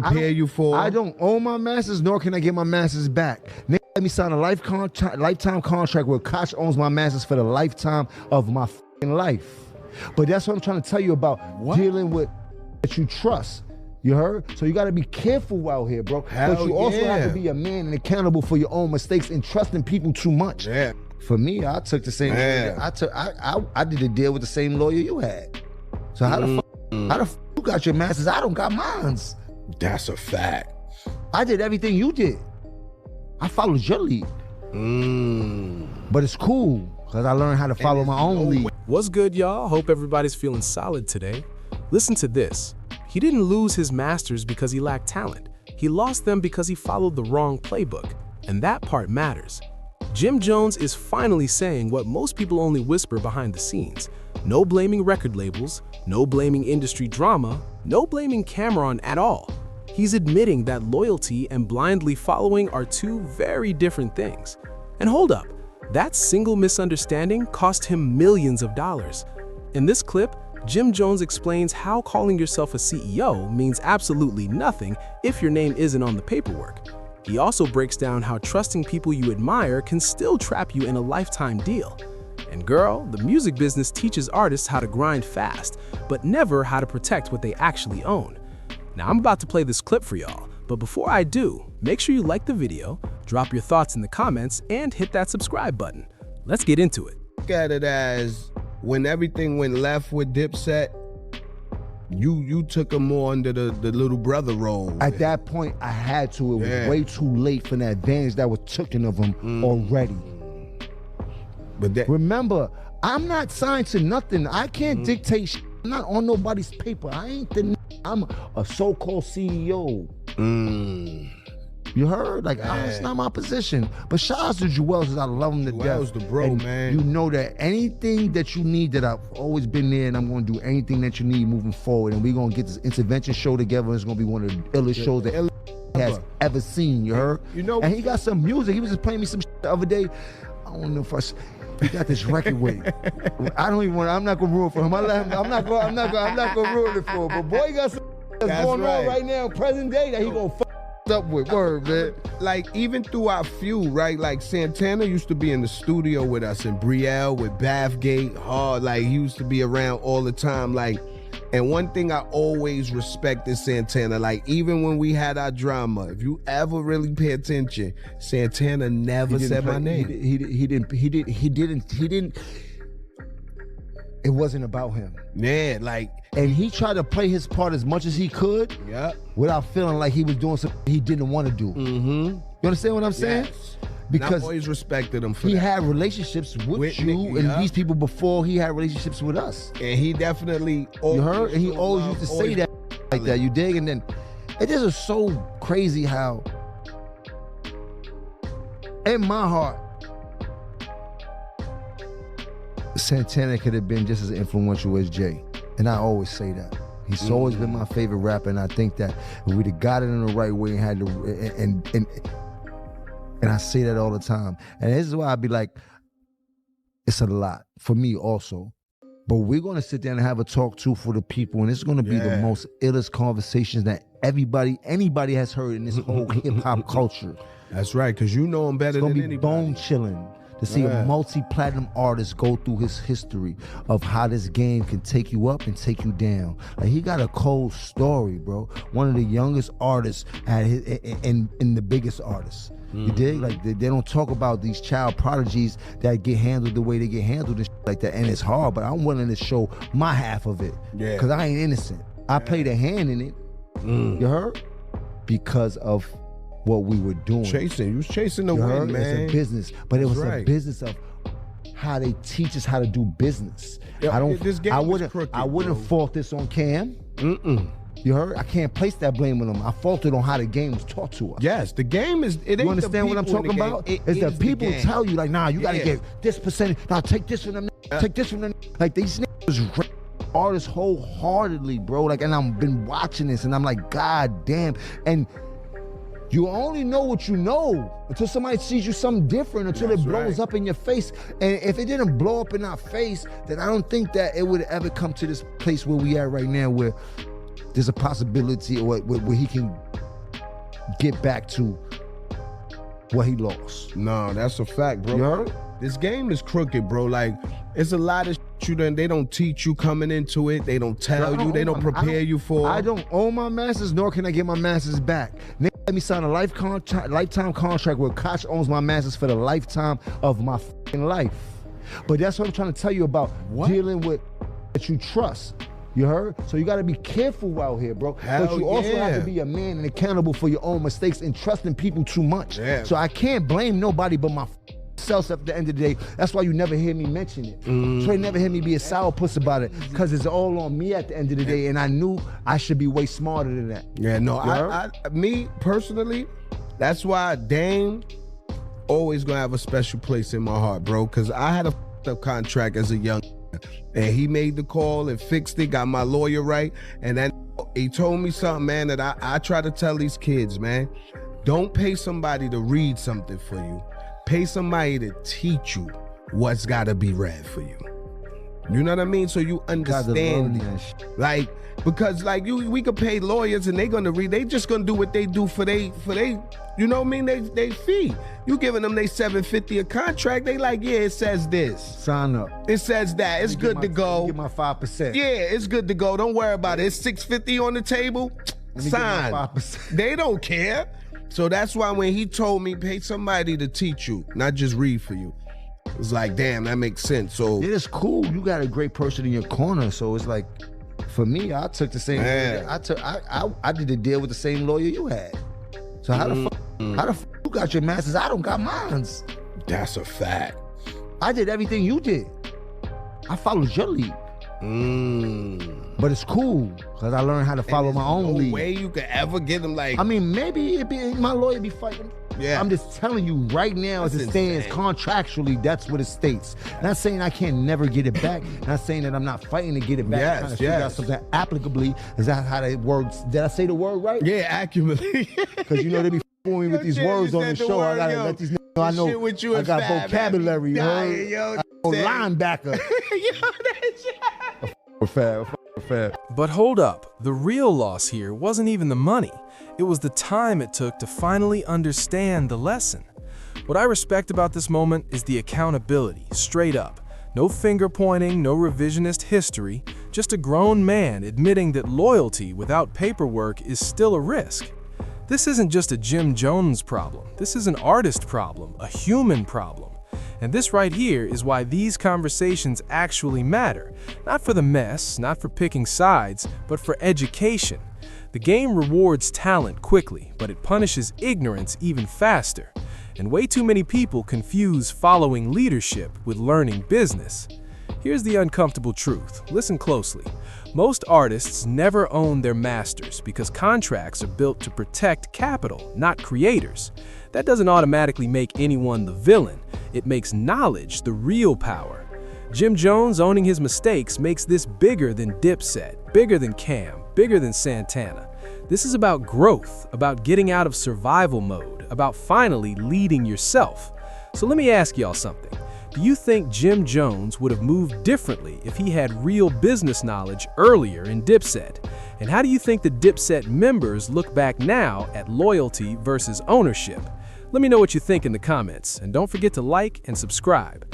prepare you for. I don't own my masters, nor can I get my masters back. Nigga, let me sign a lifetime contract where Koch owns my masters for the lifetime of my fucking life. But that's what I'm trying to tell you about dealing with that you trust. You heard? So you got to be careful out here, bro. But you also have to be a man and accountable for your own mistakes and trusting people too much. Yeah. For me, I took the same. I did a deal with the same lawyer you had. So how the fuck you got your masters? I don't got mines. That's a fact. I did everything you did. I followed your lead. But it's cool because I learned how to follow my own lead. What's good, y'all? Hope everybody's feeling solid today. Listen to this. He didn't lose his masters because he lacked talent. He lost them because he followed the wrong playbook. And that part matters. Jim Jones is finally saying what most people only whisper behind the scenes. No blaming record labels, no blaming industry drama, no blaming Cameron at all. He's admitting that loyalty and blindly following are two very different things. And hold up, that single misunderstanding cost him millions of dollars. In this clip, Jim Jones explains how calling yourself a CEO means absolutely nothing if your name isn't on the paperwork. He also breaks down how trusting people you admire can still trap you in a lifetime deal. And girl, the music business teaches artists how to grind fast, but never how to protect what they actually own. Now I'm about to play this clip for y'all, but before I do, make sure you like the video, drop your thoughts in the comments, and hit that subscribe button. Let's get into it. Look at it as when everything went left with Dipset, you took him more under the little brother role. At that point, I had to. It was way too late for the advantage that was taken of him already. But remember, I'm not signed to nothing. I can't dictate shit. I'm not on nobody's paper. I ain't the I'm a so-called CEO. You heard? Like, it's not my position. But shout out to Joel, because I love him to death. Joel's the bro, and man. You know that anything that you need, that I've always been there, and I'm going to do anything that you need moving forward. And we're going to get this intervention show together. It's going to be one of the illest shows that has ever seen. You heard? You know, and he got some music. He was just playing me some shit the other day. I don't know if he got this record with. I don't even want. I'm not gonna ruin it for him. I'm not gonna ruin it for him. But boy, he got some that's going on right now, present day, that he gonna fuck up with. Word, man. Like even through our feud, right? Like Santana used to be in the studio with us, and Brielle with Bathgate, hard. Like he used to be around all the time. Like, and one thing I always respected Santana. Like even when we had our drama, if you ever really pay attention, Santana never said my name. He didn't. It wasn't about him. Yeah, like. And he tried to play his part as much as he could without feeling like he was doing something he didn't want to do. You understand what I'm saying? Yes. Because I always respected him for he that. had relationships with you and these people before he had relationships with us. And he definitely you heard? And he always used to say that like that, you dig? And then it just is so crazy how in my heart Santana could have been just as influential as Jay. And I always say that. He's always been my favorite rapper, and I think that if we'd have got it in the right way and had to, and I say that all the time. And this is why I'd be like, it's a lot for me also. But we're gonna sit down and have a talk too for the people, and it's gonna be the most illest conversations that anybody has heard in this whole hip hop culture. That's right, because you know him better than anybody. It's gonna be bone chilling to see a multi-platinum artist go through his history of how this game can take you up and take you down. Like, he got a cold story, bro. One of the youngest artists and the biggest artists. You dig? Like, they don't talk about these child prodigies that get handled the way they get handled and shit like that. And it's hard, but I'm willing to show my half of it. Yeah. Because I ain't innocent. I played a hand in it. You heard? Because of what we were doing. You was chasing the win, man. It's a business, but it was a business of how they teach us how to do business. Yeah, I wouldn't fault this on Cam. You heard? I can't place that blame on him. I faulted on how the game was taught to us. Yes, the game is. It ain't. You understand what I'm talking about? It's the people tell you like, nah, you gotta get this percentage. Now take this from them. Take this from them. Like these niggas artists wholeheartedly, bro. Like, and I've been watching this, and I'm like, God damn. And you only know what you know until somebody sees you something different, until it blows up in your face. And if it didn't blow up in our face, then I don't think that it would ever come to this place where we are right now, where there's a possibility where he can get back to what he lost. No, that's a fact, bro. You heard? This game is crooked, bro. Like, it's a lot of they don't teach you coming into it. They don't tell you. They don't prepare you for. I don't own my masters, nor can I get my masters back. Nigga, let me sign a lifetime contract where Koch owns my masters for the lifetime of my fucking life. But that's what I'm trying to tell you about dealing with that you trust. You heard? So you got to be careful out here, bro. But you also have to be a man and accountable for your own mistakes and trusting people too much. Yeah. So I can't blame nobody but my self at the end of the day. That's why you never hear me mention it. So you never hear me be a sourpuss about it, because it's all on me at the end of the day, and I knew I should be way smarter than that. Yeah, no, me personally, that's why Dame always gonna have a special place in my heart, bro, because I had a up contract as a young and he made the call and fixed it, got my lawyer right, and then he told me something, man, that I try to tell these kids, man, don't pay somebody to read something for you. Pay somebody to teach you what's gotta be read for you. You know what I mean? So you understand it. Like, because like we could pay lawyers and they gonna read, they just gonna do what they do for they, you know what I mean? They fee. You giving them they $750 a contract, they like, yeah, it says this. Sign up. It says that, it's good to go. Get my 5%. Yeah, it's good to go, don't worry about it. It's $650 on the table, sign. 5%. They don't care. So that's why when he told me, pay somebody to teach you, not just read for you, it's like, damn, that makes sense. So it's cool. You got a great person in your corner. So it's like, for me, I took the same. I did a deal with the same lawyer you had. So how the fuck you got your masters? I don't got mines. That's a fact. I did everything you did. I followed your lead. But it's cool because I learned how to follow my own lead. No way you could ever get them like. I mean, maybe my lawyer be fighting. Yeah. I'm just telling you right now, as it stands contractually, that's what it states. Not saying I can't never get it back. Not saying that I'm not fighting to get it back. Yes, trying to figure out something applicably. Is that how that works? Did I say the word right? Yeah, accurately. Because you know they be fooling me with these words on the show. I gotta let these niggas know I know I got vocabulary. Linebacker. Fab. But hold up, the real loss here wasn't even the money. It was the time it took to finally understand the lesson. What I respect about this moment is the accountability, straight up. No finger pointing, no revisionist history, just a grown man admitting that loyalty without paperwork is still a risk. This isn't just a Jim Jones problem. This is an artist problem, a human problem. And this right here is why these conversations actually matter. Not for the mess, not for picking sides, but for education. The game rewards talent quickly, but it punishes ignorance even faster. And way too many people confuse following leadership with learning business. Here's the uncomfortable truth. Listen closely. Most artists never own their masters because contracts are built to protect capital, not creators. That doesn't automatically make anyone the villain. It makes knowledge the real power. Jim Jones owning his mistakes makes this bigger than Dipset, bigger than Cam, bigger than Santana. This is about growth, about getting out of survival mode, about finally leading yourself. So let me ask y'all something. Do you think Jim Jones would have moved differently if he had real business knowledge earlier in Dipset? And how do you think the Dipset members look back now at loyalty versus ownership? Let me know what you think in the comments, and don't forget to like and subscribe.